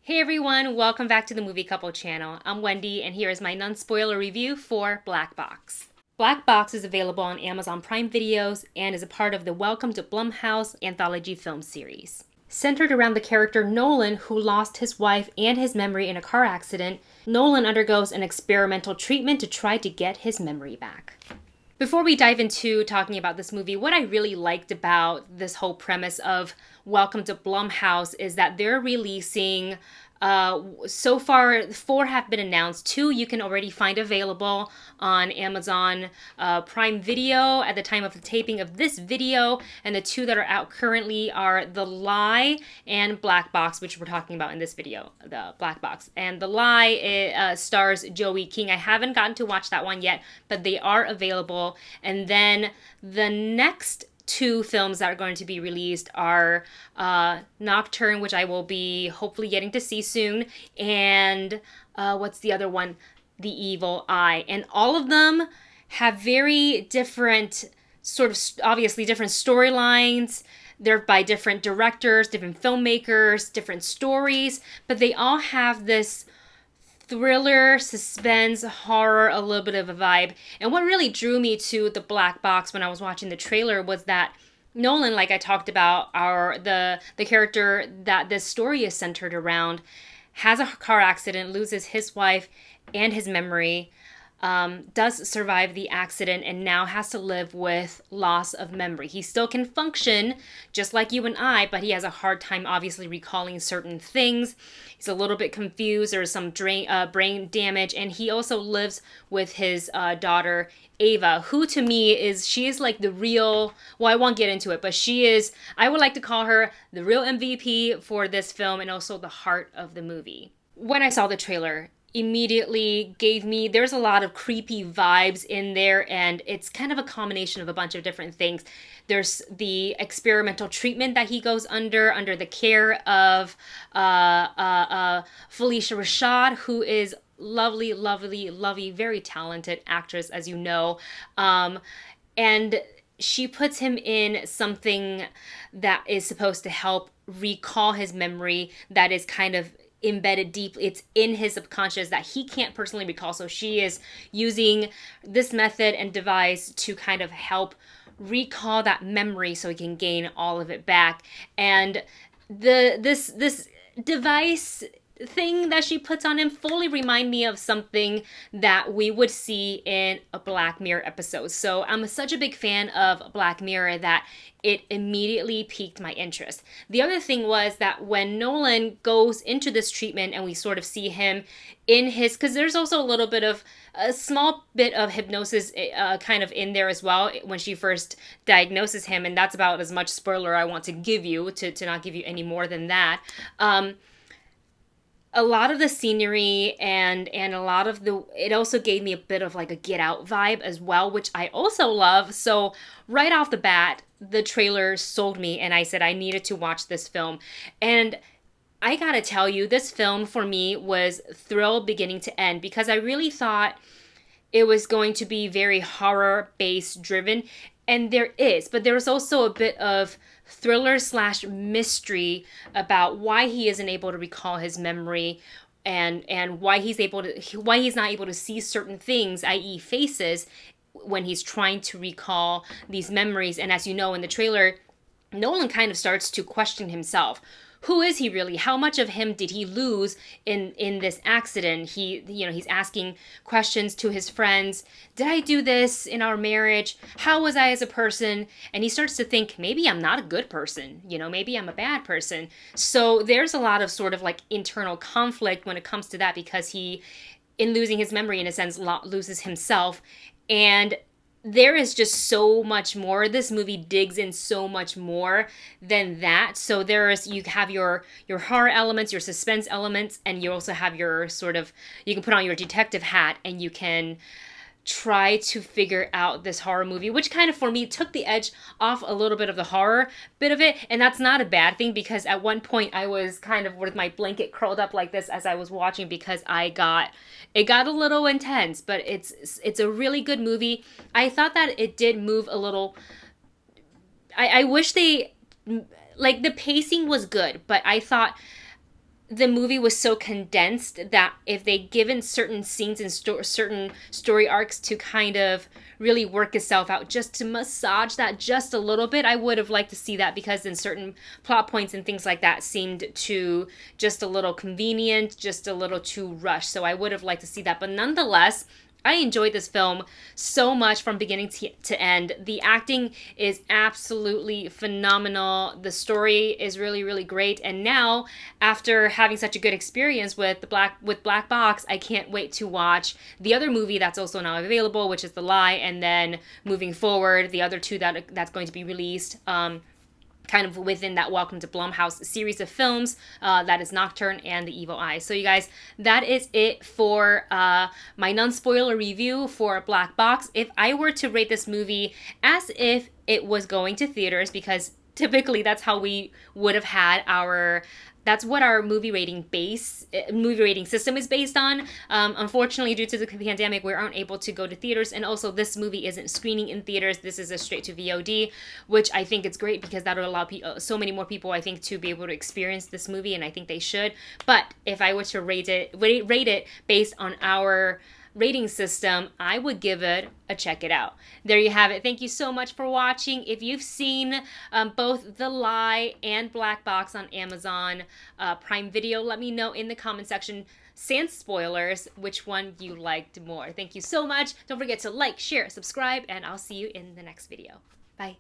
Hey everyone, welcome back to the Movie Couple channel. I'm Wendy, and here is my non-spoiler review for Black Box. Black Box is available on Amazon Prime Videos and is a part of the Welcome to Blumhouse anthology film series. Centered around the character Nolan, who lost his wife and his memory in a car accident, Nolan undergoes an experimental treatment to try to get his memory back. Before we dive into talking about this movie, what I really liked about this whole premise of Welcome to Blumhouse is that they're releasing, so far, 4 have been announced. 2 you can already find available on Amazon Prime Video at the time of the taping of this video, and the 2 that are out currently are The Lie and Black Box, which we're talking about in this video, the Black Box. And The Lie stars Joey King. I haven't gotten to watch that one yet, but they are available. And then the next 2 films that are going to be released are Nocturne, which I will be hopefully getting to see soon, and what's the other one? The Evil Eye. And all of them have very different, sort of obviously different storylines. They're by different directors, different filmmakers, different stories, but they all have this thriller, suspense, horror, a little bit of a vibe. And what really drew me to the Black Box when I was watching the trailer was that Nolan, like I talked about, the character that this story is centered around, has a car accident, loses his wife and his memory, does survive the accident, and now has to live with loss of memory. He still can function just like you and I, but he has a hard time obviously recalling certain things. He's a little bit confused. There's some brain damage, and he also lives with his daughter Ava, who to me she is like the real, well, I won't get into it, but I would like to call her the real MVP for this film, and also the heart of the movie. When I saw the trailer, immediately there's a lot of creepy vibes in there, and it's kind of a combination of a bunch of different things. There's the experimental treatment that he goes under the care of Felicia Rashad, who is lovely, lovely, lovely, very talented actress, as you know. And she puts him in something that is supposed to help recall his memory that is kind of embedded deeply. It's in his subconscious that he can't personally recall. So she is using this method and device to kind of help recall that memory so he can gain all of it back. And this device thing that she puts on him fully remind me of something that we would see in a Black Mirror episode. So I'm such a big fan of Black Mirror that it immediately piqued my interest. The other thing was that when Nolan goes into this treatment and we sort of see him in because there's also a small bit of hypnosis kind of in there as well when she first diagnoses him, and that's about as much spoiler I want to give you, to not give you any more than that. A lot of the scenery and a lot of it also gave me a bit of like a Get Out vibe as well, which I also love. So right off the bat, the trailer sold me, and I said I needed to watch this film. And I gotta tell you, this film for me was thrill beginning to end, because I really thought it was going to be very horror-based driven, and there is, but there's also a bit of thriller / mystery about why he isn't able to recall his memory, and why he's not able to see certain things, i.e. faces, when he's trying to recall these memories. And as you know in the trailer, Nolan kind of starts to question himself. Who is he really? How much of him did he lose in this accident? He's asking questions to his friends. Did I do this in our marriage? How was I as a person? And he starts to think, maybe I'm not a good person. Maybe I'm a bad person. So there's a lot of sort of like internal conflict when it comes to that, because he, in losing his memory, in a sense, loses himself. And there is just so much more. This movie digs in so much more than that. So you have your horror elements, your suspense elements, and you also have your you can put on your detective hat and you can try to figure out this horror movie, which kind of, for me, took the edge off a little bit of the horror bit of it. And that's not a bad thing, because at one point I was kind of with my blanket curled up like this as I was watching, because it got a little intense. But it's a really good movie. I thought that it did move a little. I wish the pacing was good, but I thought the movie was so condensed that if they given certain scenes and certain story arcs to kind of really work itself out, just to massage that just a little bit, I would have liked to see that, because in certain plot points and things like that seemed to just a little convenient, just a little too rushed. So I would have liked to see that. But nonetheless, I enjoyed this film so much from beginning to end. The acting is absolutely phenomenal. The story is really, really great. And now, after having such a good experience with Black Box, I can't wait to watch the other movie that's also now available, which is The Lie, and then moving forward, the other two that's going to be released. Kind of within that Welcome to Blumhouse series of films, that is Nocturne and The Evil Eye. So you guys, that is it for my non-spoiler review for Black Box. If I were to rate this movie as if it was going to theaters, because typically that's how we would have had that's what our movie rating system is based on. Unfortunately, due to the pandemic, we aren't able to go to theaters, and also this movie isn't screening in theaters. This is a straight to VOD, which I think it's great because that would allow so many more people, I think, to be able to experience this movie, and I think they should. But if I were to rate it based on our rating system, I would give it a check it out. There you have it. Thank you so much for watching. If you've seen both The Lie and Black Box on Amazon Prime Video, let me know in the comment section, sans spoilers, which one you liked more. Thank you so much. Don't forget to like, share, subscribe, and I'll see you in the next video. Bye.